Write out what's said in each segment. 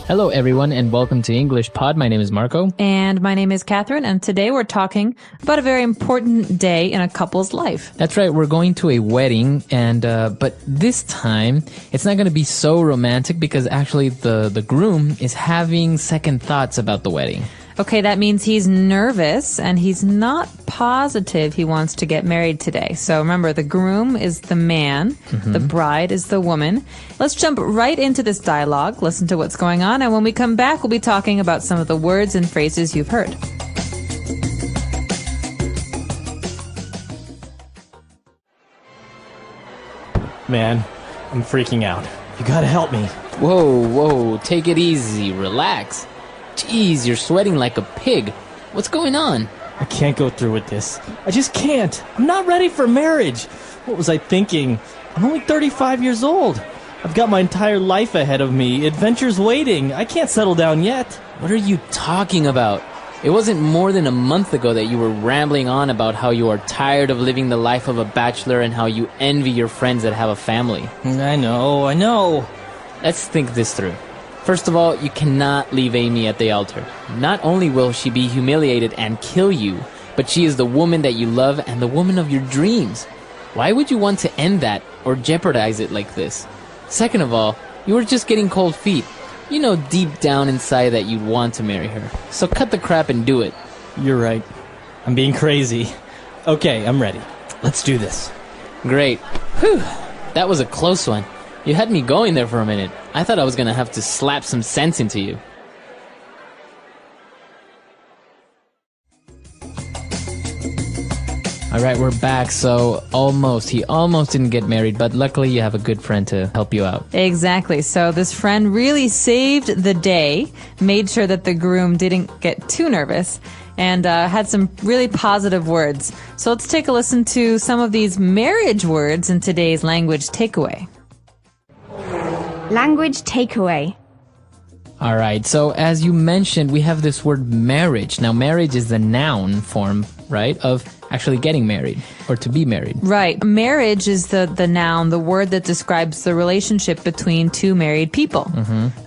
Hello, everyone, and welcome to English Pod. My name is Marco. And my name is Catherine, and today we're talking about a very important day in a couple's life. That's right. We're going to a wedding, and but this time it's not going to be so romantic because actually the groom is having second thoughts about the wedding. Okay, that means he's nervous and he's not positive he wants to get married today. So remember, the groom is the man, the bride is the woman. Let's jump right into this dialogue, listen to what's going on, and when we come back, we'll be talking about some of the words and phrases you've heard. Man, I'm freaking out. You gotta help me. Whoa, take it easy, relax. Jeez, you're sweating like a pig. What's going on? I can't go through with this. I just can't. I'm not ready for marriage. What was I thinking? I'm only 35 years old. I've got my entire life ahead of me. Adventure's waiting. I can't settle down yet. What are you talking about? It wasn't more than a month ago that you were rambling on about how you are tired of living the life of a bachelor and how you envy your friends that have a family. I know. Let's think this through. First of all, you cannot leave Amy at the altar. Not only will she be humiliated and kill you, but she is the woman that you love and the woman of your dreams. Why would you want to end that or jeopardize it like this? Second of all, you were just getting cold feet. You know deep down inside that you'd want to marry her. So cut the crap and do it. You're right. I'm being crazy. Okay, I'm ready. Let's do this. Great. Whew. That was a close one. You had me going there for a minute. I thought I was going to have to slap some sense into you. All right, we're back. So he almost didn't get married, but luckily you have a good friend to help you out. Exactly. So this friend really saved the day, made sure that the groom didn't get too nervous, and had some really positive words. So let's take a listen to some of these marriage words in today's language takeaway. Language takeaway. All right, so as you mentioned, we have this word marriage. Now, marriage is the noun form, right, of actually getting married or to be married. Right. Marriage is the noun, the word that describes the relationship between two married people.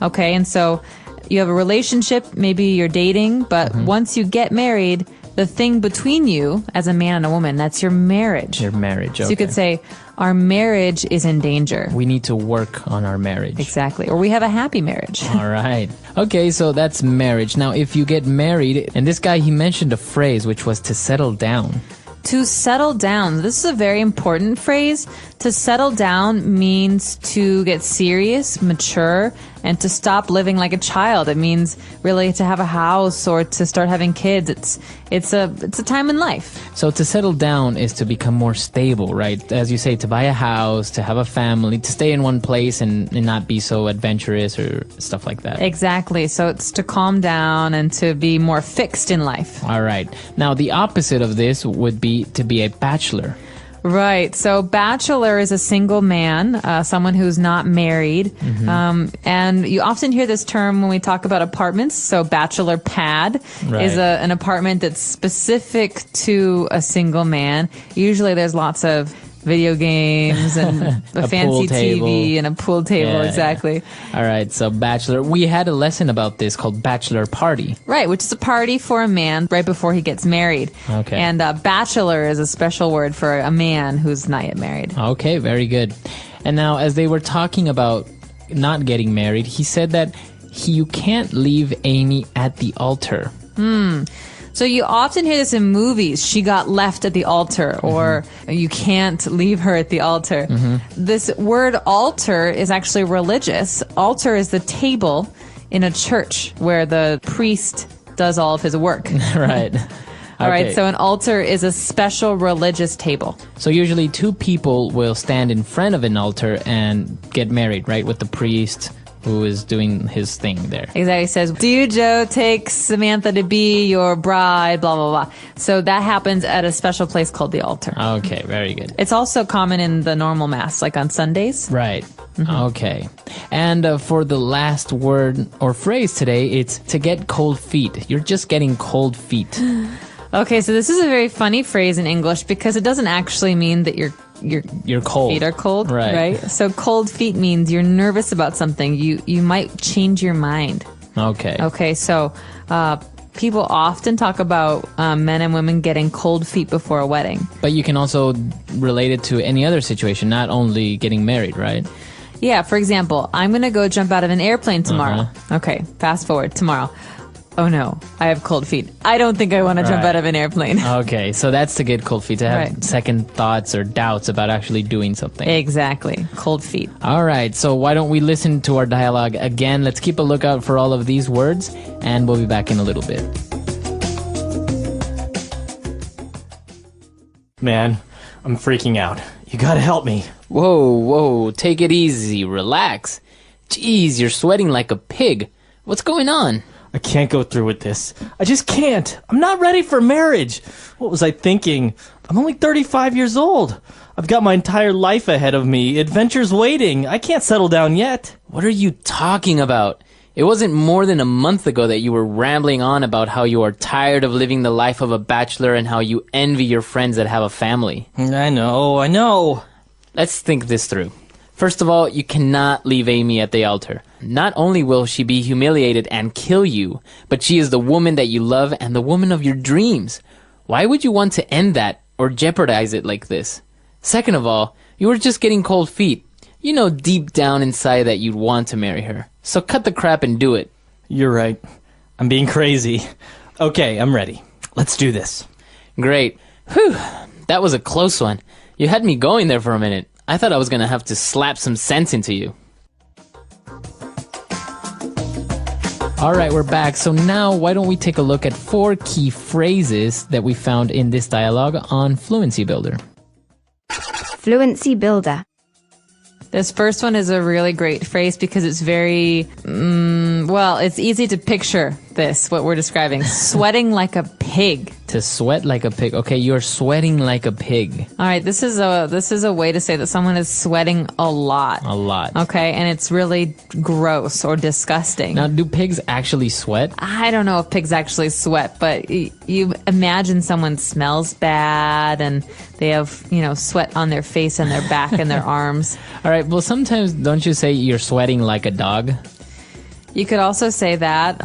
Okay, and so you have a relationship, maybe you're dating, but once you get married, the thing between you as a man and a woman, that's your marriage. Your marriage, okay. So you could say, our marriage is in danger. We need to work on our marriage. Exactly. Or we have a happy marriage. All right. Okay, so that's marriage. Now, if you get married, and this guy, he mentioned a phrase which was to settle down. To settle down. This is a very important phrase. To settle down means to get serious, mature, and to stop living like a child. It means really to have a house or to start having kids. It's a time in life. So to settle down is to become more stable, right? As you say, to buy a house, to have a family, to stay in one place and not be so adventurous or stuff like that. Exactly. So it's to calm down and to be more fixed in life. All right. Now, the opposite of this would be to be a bachelor. Right. So bachelor is a single man, someone who's not married. And you often hear this term when we talk about apartments. So bachelor pad is an apartment that's specific to a single man. Usually there's lots of video games and a fancy TV and a pool table. Yeah, exactly. Yeah. All right. So bachelor, we had a lesson about this called bachelor party. Right. Which is a party for a man right before he gets married. Okay. And bachelor is a special word for a man who's not yet married. Okay. Very good. And now as they were talking about not getting married, he said that you can't leave Amy at the altar. So you often hear this in movies, she got left at the altar, or you can't leave her at the altar. This word altar is actually religious. Altar is the table in a church where the priest does all of his work. Right. All right, so an altar is a special religious table. So usually two people will stand in front of an altar and get married, right, with the priest who is doing his thing there. Exactly. He says, do you, Joe, take Samantha to be your bride, blah, blah, blah. So that happens at a special place called the altar. Okay, very good. It's also common in the normal mass, like on Sundays. Right. Okay. And for the last word or phrase today, it's to get cold feet. You're just getting cold feet. Okay, so this is a very funny phrase in English because it doesn't actually mean that you're You're cold. feet are cold, Right. So cold feet means you're nervous about something. You might change your mind. Okay. Okay, so people often talk about men and women getting cold feet before a wedding. But you can also relate it to any other situation, not only getting married, right? Yeah, for example, I'm going to go jump out of an airplane tomorrow. Okay, fast forward tomorrow. Oh no, I have cold feet. I don't think I want to jump Right. out of an airplane. Okay, so that's to get cold feet, to have Right. second thoughts or doubts about actually doing something. Exactly, cold feet. All right, so why don't we listen to our dialogue again? Let's keep a lookout for all of these words, and we'll be back in a little bit. Man, I'm freaking out. You gotta help me. Whoa, take it easy, relax. Jeez, you're sweating like a pig. What's going on? I can't go through with this. I just can't. I'm not ready for marriage. What was I thinking? I'm only 35 years old. I've got my entire life ahead of me. Adventure's waiting. I can't settle down yet. What are you talking about? It wasn't more than a month ago that you were rambling on about how you are tired of living the life of a bachelor and how you envy your friends that have a family. I know. Let's think this through. First of all, you cannot leave Amy at the altar. Not only will she be humiliated and kill you, but she is the woman that you love and the woman of your dreams. Why would you want to end that or jeopardize it like this? Second of all, you were just getting cold feet. You know deep down inside that you'd want to marry her. So cut the crap and do it. You're right. I'm being crazy. Okay, I'm ready. Let's do this. Great. Whew, that was a close one. You had me going there for a minute. I thought I was going to have to slap some sense into you. All right, we're back. So now why don't we take a look at 4 key phrases that we found in this dialogue on Fluency Builder. Fluency Builder. This first one is a really great phrase because it's very, well, it's easy to picture this, what we're describing. Sweating like a pig. To sweat like a pig. Okay, you're sweating like a pig. All right, this is a way to say that someone is sweating a lot. A lot. Okay, and it's really gross or disgusting. Now, do pigs actually sweat? I don't know if pigs actually sweat, but you imagine someone smells bad and they have, sweat on their face and their back and their arms. All right, well, sometimes don't you say you're sweating like a dog? You could also say that.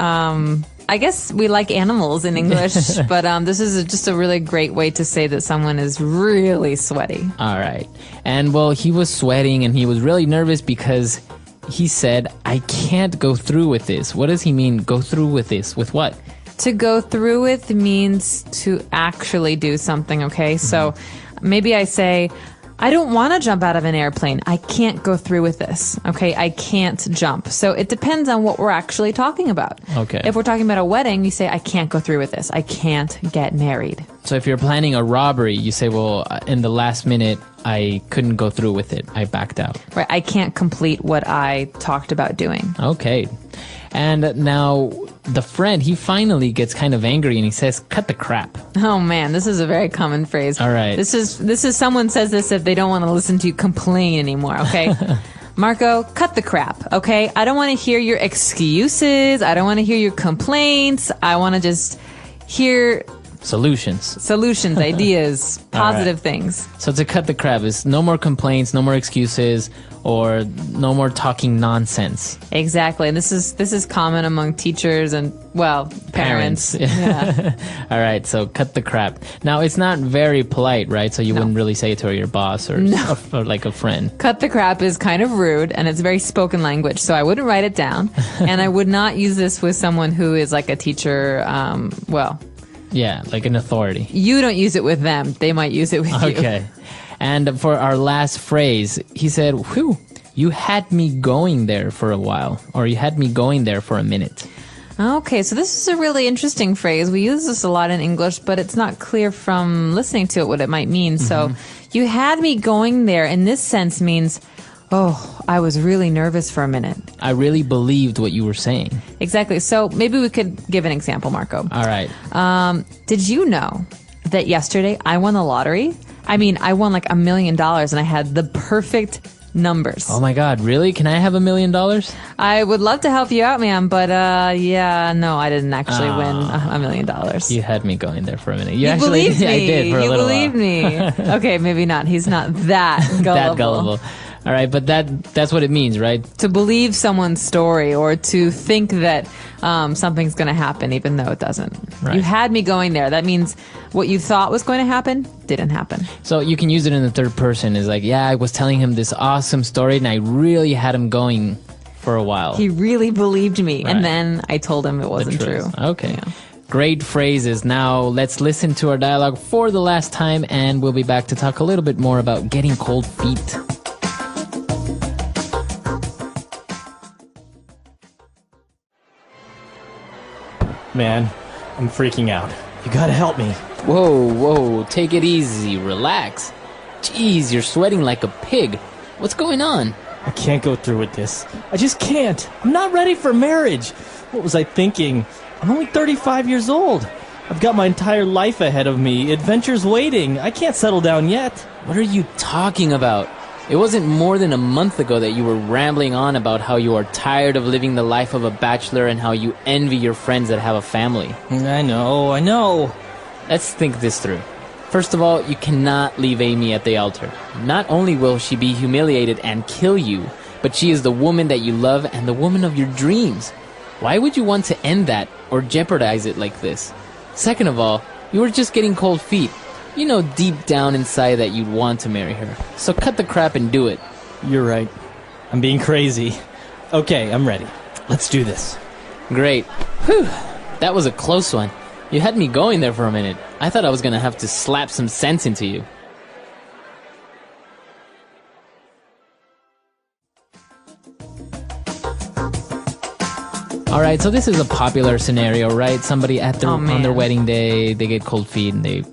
I guess we like animals in English, but this is just a really great way to say that someone is really sweaty. All right. And, well, he was sweating and he was really nervous because he said, I can't go through with this. What does he mean, go through with this? With what? To go through with means to actually do something, okay? So maybe I say, I don't want to jump out of an airplane. I can't go through with this. Okay, I can't jump. So it depends on what we're actually talking about. Okay. If we're talking about a wedding, you say, I can't go through with this. I can't get married. So if you're planning a robbery, you say, well, in the last minute, I couldn't go through with it. I backed out. Right, I can't complete what I talked about doing. Okay. And now the friend, he finally gets kind of angry and he says, cut the crap. Oh man, this is a very common phrase. All right. This is someone says this if they don't want to listen to you complain anymore, okay? Marco, cut the crap, okay? I don't want to hear your excuses. I don't want to hear your complaints. I want to just hear Solutions, ideas, positive right. things. So to cut the crap is no more complaints, no more excuses, or no more talking nonsense. Exactly. And this is common among teachers and, well, parents. Yeah. All right, so cut the crap. Now, it's not very polite, right? So you wouldn't really say it to your boss or like a friend. Cut the crap is kind of rude, and it's very spoken language, so I wouldn't write it down. And I would not use this with someone who is like a teacher, Yeah, like an authority. you don't use it with them. They might use it with you. Okay. And for our last phrase, he said, whew, you had me going there for a while, or you had me going there for a minute. Okay, so this is a really interesting phrase. We use this a lot in English, but it's not clear from listening to it what it might mean. So you had me going there in this sense means, oh, I was really nervous for a minute. I really believed what you were saying. Exactly. So maybe we could give an example, Marco. All right. Did you know that yesterday I won the lottery? I mean, I won like $1 million and I had the perfect numbers. Oh my God, really? Can I have $1 million? I would love to help you out, man, but yeah, no, I didn't actually win $1 million. You had me going there for a minute. You actually believed me. I did for a you little believed while. me. Okay, maybe not. He's not that gullible. That gullible. All right, but that's what it means, right? To believe someone's story or to think that something's going to happen even though it doesn't. Right. You had me going there. That means what you thought was going to happen didn't happen. So you can use it in the third person. Is like, yeah, I was telling him this awesome story and I really had him going for a while. He really believed me, Right. and then I told him it wasn't The true. truth. Okay. Yeah. Great phrases. Now let's listen to our dialogue for the last time, and we'll be back to talk a little bit more about getting cold feet. Man, I'm freaking out. You gotta help me. Whoa, take it easy, relax. Jeez, you're sweating like a pig. What's going on? I can't go through with this. I just can't. I'm not ready for marriage. What was I thinking? I'm only 35 years old. I've got my entire life ahead of me. Adventure's waiting. I can't settle down yet. What are you talking about? It wasn't more than a month ago that you were rambling on about how you are tired of living the life of a bachelor and how you envy your friends that have a family. I know. Let's think this through. First of all, you cannot leave Amy at the altar. Not only will she be humiliated and kill you, but she is the woman that you love and the woman of your dreams. Why would you want to end that or jeopardize it like this? Second of all, you were just getting cold feet. You know deep down inside that you'd want to marry her. So cut the crap and do it. You're right. I'm being crazy. Okay, I'm ready. Let's do this. Great. Whew. That was a close one. You had me going there for a minute. I thought I was gonna have to slap some sense into you. All right, so this is a popular scenario, right? Somebody at their on their wedding day, they get cold feet and they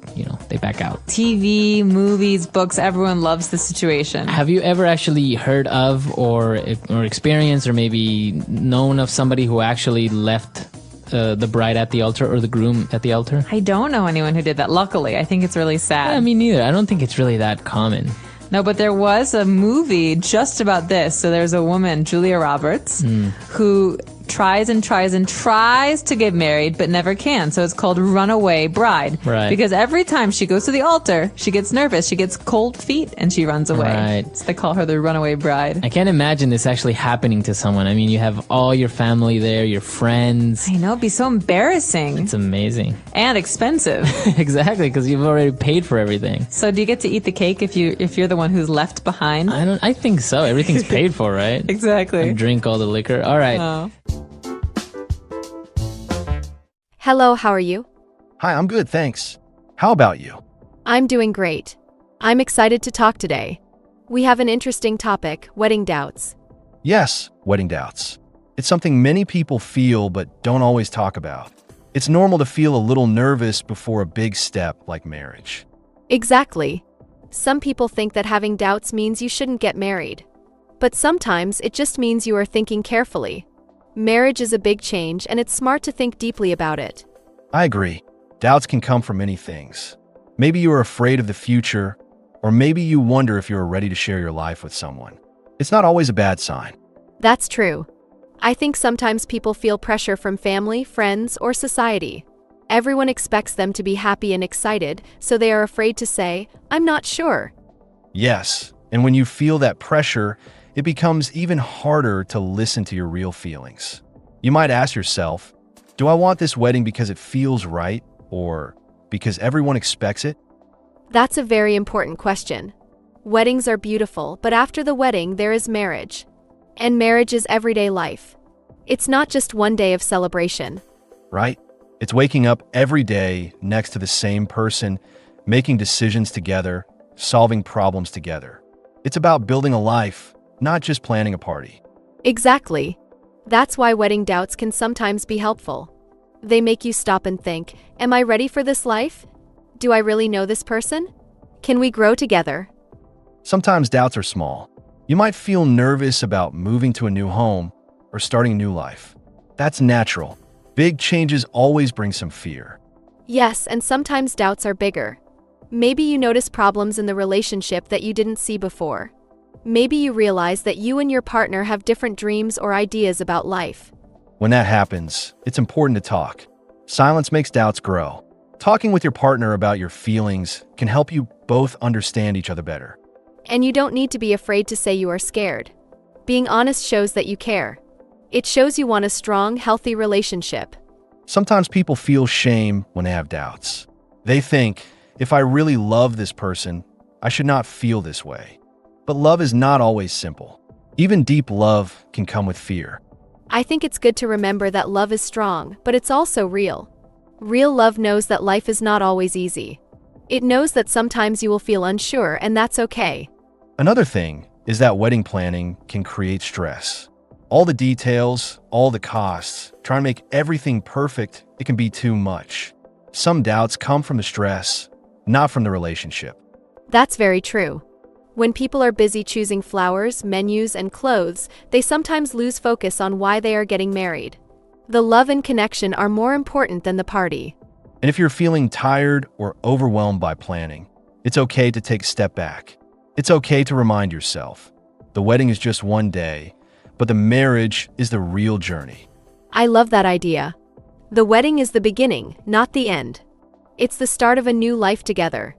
back out. TV, movies, books, everyone loves the situation. Have you ever actually heard of or experienced or maybe known of somebody who actually left the bride at the altar or the groom at the altar? I don't know anyone who did that. Luckily, I think it's really sad. Yeah, me neither. I don't think it's really that common. No, but there was a movie just about this. So there's a woman, Julia Roberts, who tries to get married but never can. So it's called Runaway Bride. Right. Because every time she goes to the altar, she gets nervous, she gets cold feet, and she runs away. Right. So they call her the Runaway Bride. I can't imagine this actually happening to someone. I mean, you have all your family there, your friends. I know, it'd be so embarrassing. It's amazing. And expensive. Exactly, because you've already paid for everything. So do you get to eat the cake if you're the one who's left behind? I think so. Everything's paid for, right? Exactly. And drink all the liquor. All right. Oh. Hello, how are you? Hi, I'm good, thanks. How about you? I'm doing great. I'm excited to talk today. We have an interesting topic, wedding doubts. Yes, wedding doubts. It's something many people feel but don't always talk about. It's normal to feel a little nervous before a big step like marriage. Exactly. Some people think that having doubts means you shouldn't get married. But sometimes it just means you are thinking carefully. Marriage is a big change, and it's smart to think deeply about it. I agree. Doubts can come from many things. Maybe you are afraid of the future, or maybe you wonder if you are ready to share your life with someone. It's not always a bad sign. That's true. I think sometimes people feel pressure from family, friends, or society. Everyone expects them to be happy and excited, so they are afraid to say, "I'm not sure." Yes, and when you feel that pressure, it becomes even harder to listen to your real feelings. You might ask yourself, do I want this wedding because it feels right, or because everyone expects it? That's a very important question. Weddings are beautiful, but after the wedding, there is marriage. And marriage is everyday life. It's not just one day of celebration. Right? It's waking up every day next to the same person, making decisions together, solving problems together. It's about building a life, not just planning a party. Exactly. That's why wedding doubts can sometimes be helpful. They make you stop and think, am I ready for this life? Do I really know this person? Can we grow together? Sometimes doubts are small. You might feel nervous about moving to a new home or starting a new life. That's natural. Big changes always bring some fear. Yes, and sometimes doubts are bigger. Maybe you notice problems in the relationship that you didn't see before. Maybe you realize that you and your partner have different dreams or ideas about life. When that happens, it's important to talk. Silence makes doubts grow. Talking with your partner about your feelings can help you both understand each other better. And you don't need to be afraid to say you are scared. Being honest shows that you care. It shows you want a strong, healthy relationship. Sometimes people feel shame when they have doubts. They think, if I really love this person, I should not feel this way. But love is not always simple. Even deep love can come with fear. I think it's good to remember that love is strong, but it's also real. Real love knows that life is not always easy. It knows that sometimes you will feel unsure, and that's okay. Another thing is that wedding planning can create stress. All the details, all the costs, trying to make everything perfect, it can be too much. Some doubts come from the stress, not from the relationship. That's very true. When people are busy choosing flowers, menus, and clothes, they sometimes lose focus on why they are getting married. The love and connection are more important than the party. And if you're feeling tired or overwhelmed by planning, it's okay to take a step back. It's okay to remind yourself, the wedding is just one day, but the marriage is the real journey. I love that idea. The wedding is the beginning, not the end. It's the start of a new life together.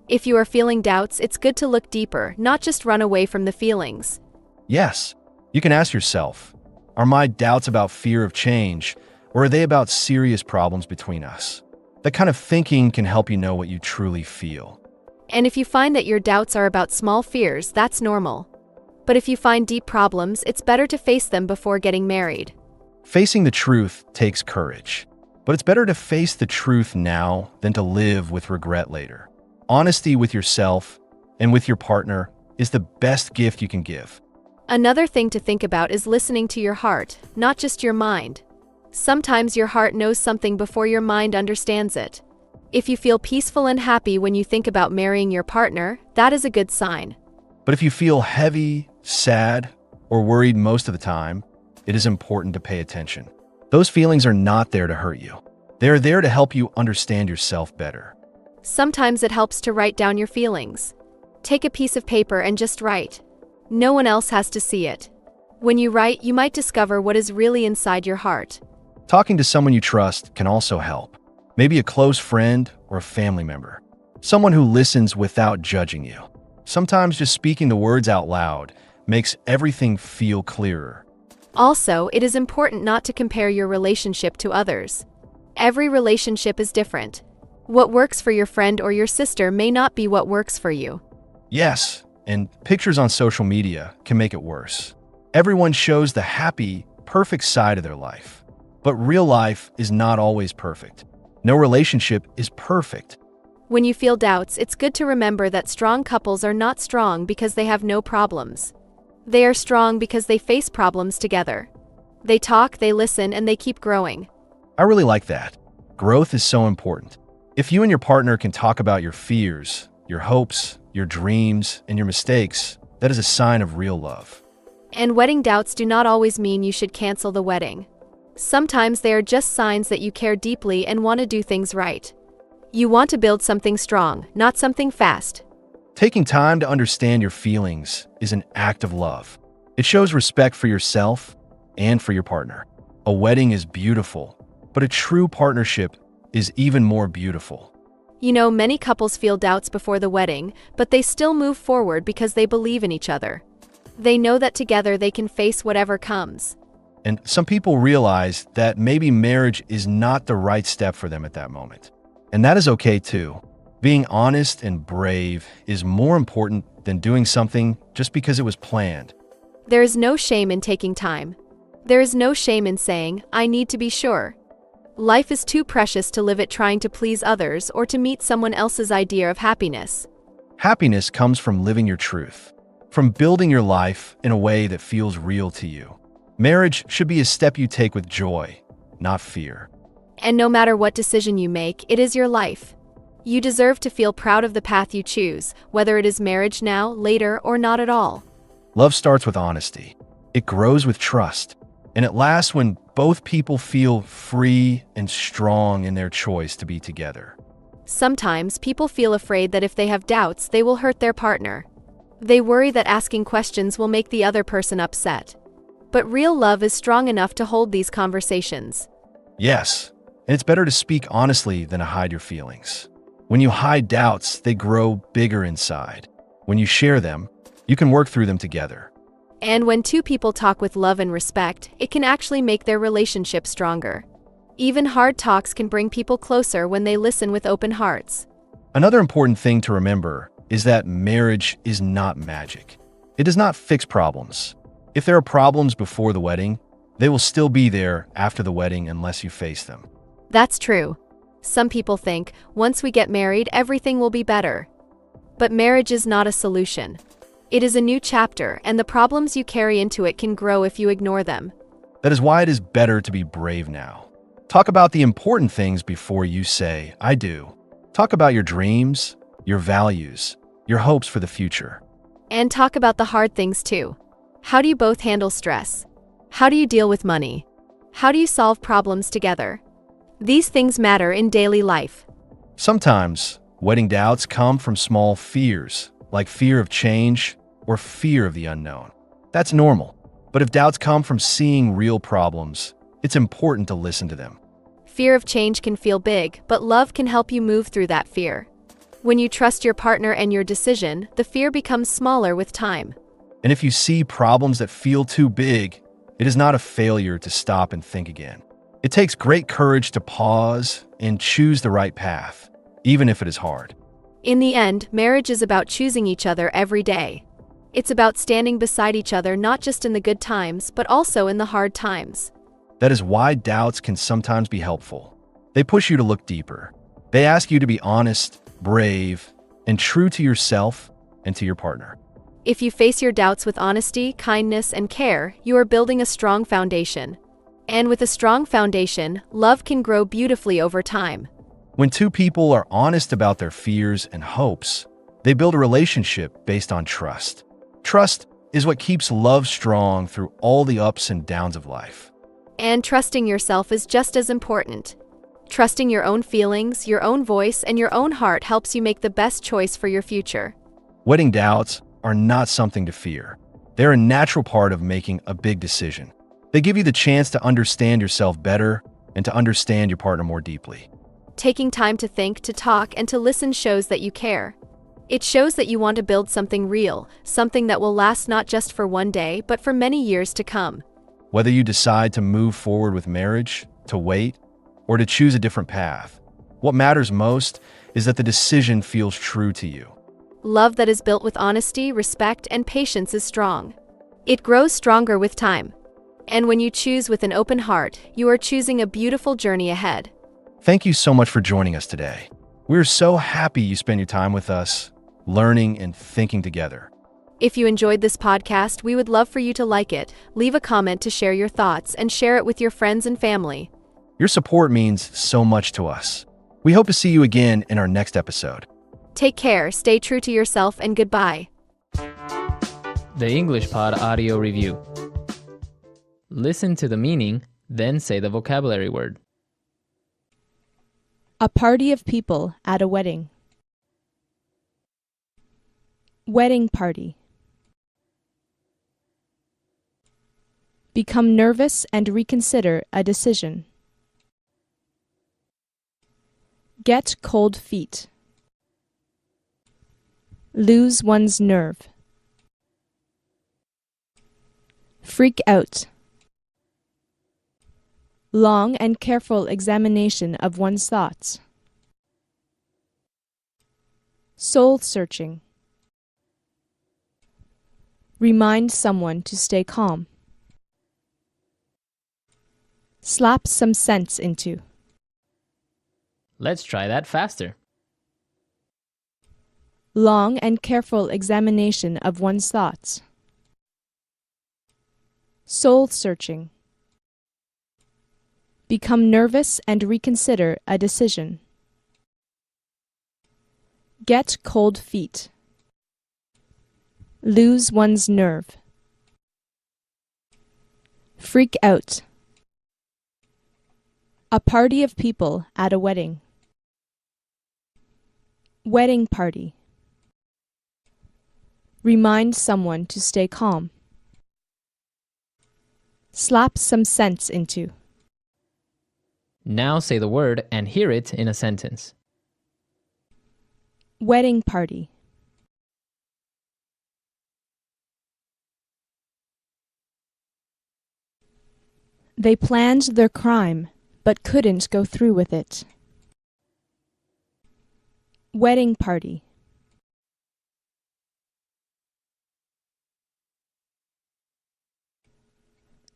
If you are feeling doubts, it's good to look deeper, not just run away from the feelings. Yes, you can ask yourself, are my doubts about fear of change, or are they about serious problems between us? That kind of thinking can help you know what you truly feel. And if you find that your doubts are about small fears, that's normal. But if you find deep problems, it's better to face them before getting married. Facing the truth takes courage, but it's better to face the truth now than to live with regret later. Honesty with yourself and with your partner is the best gift you can give. Another thing to think about is listening to your heart, not just your mind. Sometimes your heart knows something before your mind understands it. If you feel peaceful and happy when you think about marrying your partner, that is a good sign. But if you feel heavy, sad, or worried most of the time, it is important to pay attention. Those feelings are not there to hurt you. They are there to help you understand yourself better. Sometimes it helps to write down your feelings. Take a piece of paper and just write. No one else has to see it. When you write, you might discover what is really inside your heart. Talking to someone you trust can also help. Maybe a close friend or a family member. Someone who listens without judging you. Sometimes just speaking the words out loud makes everything feel clearer. Also, it is important not to compare your relationship to others. Every relationship is different. What works for your friend or your sister may not be what works for you. Yes, and pictures on social media can make it worse. Everyone shows the happy, perfect side of their life. But real life is not always perfect. No relationship is perfect. When you feel doubts, it's good to remember that strong couples are not strong because they have no problems. They are strong because they face problems together. They talk, they listen, and they keep growing. I really like that. Growth is so important. If you and your partner can talk about your fears, your hopes, your dreams, and your mistakes, that is a sign of real love. And wedding doubts do not always mean you should cancel the wedding. Sometimes they are just signs that you care deeply and want to do things right. You want to build something strong, not something fast. Taking time to understand your feelings is an act of love. It shows respect for yourself and for your partner. A wedding is beautiful, but a true partnership is even more beautiful. You know, many couples feel doubts before the wedding, but they still move forward because they believe in each other. They know that together they can face whatever comes. And some people realize that maybe marriage is not the right step for them at that moment. And that is okay too. Being honest and brave is more important than doing something just because it was planned. There is no shame in taking time. There is no shame in saying, I need to be sure. Life is too precious to live it trying to please others or to meet someone else's idea of happiness. Happiness comes from living your truth, from building your life in a way that feels real to you. Marriage should be a step you take with joy, not fear. And no matter what decision you make, it is your life. You deserve to feel proud of the path you choose, whether it is marriage now, later, or not at all. Love starts with honesty. It grows with trust. And it lasts when both people feel free and strong in their choice to be together. Sometimes people feel afraid that if they have doubts, they will hurt their partner. They worry that asking questions will make the other person upset. But real love is strong enough to hold these conversations. Yes, and it's better to speak honestly than to hide your feelings. When you hide doubts, they grow bigger inside. When you share them, you can work through them together. And when two people talk with love and respect, it can actually make their relationship stronger. Even hard talks can bring people closer when they listen with open hearts. Another important thing to remember is that marriage is not magic. It does not fix problems. If there are problems before the wedding, they will still be there after the wedding unless you face them. That's true. Some people think, once we get married, everything will be better. But marriage is not a solution. It is a new chapter, and the problems you carry into it can grow if you ignore them. That is why it is better to be brave now. Talk about the important things before you say, I do. Talk about your dreams, your values, your hopes for the future. And talk about the hard things too. How do you both handle stress? How do you deal with money? How do you solve problems together? These things matter in daily life. Sometimes, wedding doubts come from small fears, like fear of change or fear of the unknown. That's normal. But if doubts come from seeing real problems, it's important to listen to them. Fear of change can feel big, but love can help you move through that fear. When you trust your partner and your decision, the fear becomes smaller with time. And if you see problems that feel too big, it is not a failure to stop and think again. It takes great courage to pause and choose the right path, even if it is hard. In the end, marriage is about choosing each other every day. It's about standing beside each other not just in the good times, but also in the hard times. That is why doubts can sometimes be helpful. They push you to look deeper. They ask you to be honest, brave, and true to yourself and to your partner. If you face your doubts with honesty, kindness, and care, you are building a strong foundation. And with a strong foundation, love can grow beautifully over time. When two people are honest about their fears and hopes, they build a relationship based on trust. Trust is what keeps love strong through all the ups and downs of life. And trusting yourself is just as important. Trusting your own feelings, your own voice, and your own heart helps you make the best choice for your future. Wedding doubts are not something to fear. They're a natural part of making a big decision. They give you the chance to understand yourself better and to understand your partner more deeply. Taking time to think, to talk, and to listen shows that you care. It shows that you want to build something real, something that will last not just for one day, but for many years to come. Whether you decide to move forward with marriage, to wait, or to choose a different path, what matters most is that the decision feels true to you. Love that is built with honesty, respect, and patience is strong. It grows stronger with time. And when you choose with an open heart, you are choosing a beautiful journey ahead. Thank you so much for joining us today. We're so happy you spend your time with us, learning and thinking together. If you enjoyed this podcast, we would love for you to like it, leave a comment to share your thoughts, and share it with your friends and family. Your support means so much to us. We hope to see you again in our next episode. Take care, stay true to yourself, and goodbye. The English Pod Audio Review. Listen to the meaning, then say the vocabulary word. A party of people at a wedding. Wedding party. Become nervous and reconsider a decision. Get cold feet. Lose one's nerve. Freak out. Long and careful examination of one's thoughts. Soul searching. Remind someone to stay calm. Slap some sense into. Let's try that faster. Long and careful examination of one's thoughts. Soul searching. Become nervous and reconsider a decision. Get cold feet. Lose one's nerve. Freak out. A party of people at a wedding. Wedding party. Remind someone to stay calm. Slap some sense into. Now say the word and hear it in a sentence. Wedding party. They planned their crime, but couldn't go through with it. Wedding party.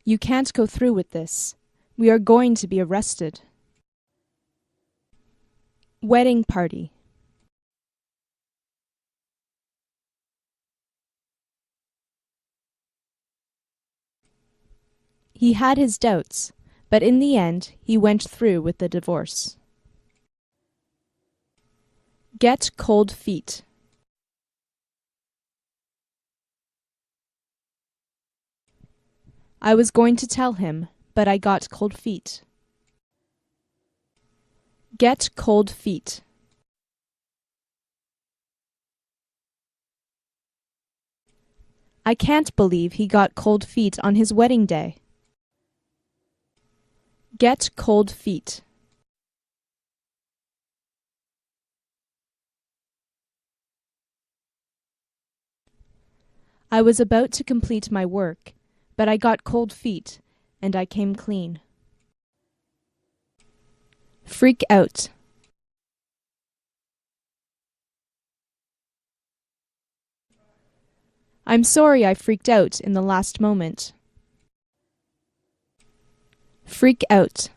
You can't go through with this. We are going to be arrested. Wedding party. He had his doubts, but in the end, he went through with the divorce. Get cold feet. I was going to tell him, but I got cold feet. Get cold feet. I can't believe he got cold feet on his wedding day. Get cold feet. I was about to complete my work, but I got cold feet, and I came clean. Freak out. I'm sorry I freaked out in the last moment. Freak out.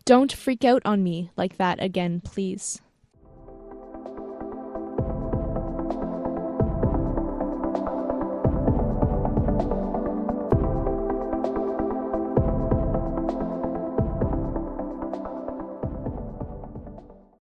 Don't freak out on me like that again, please.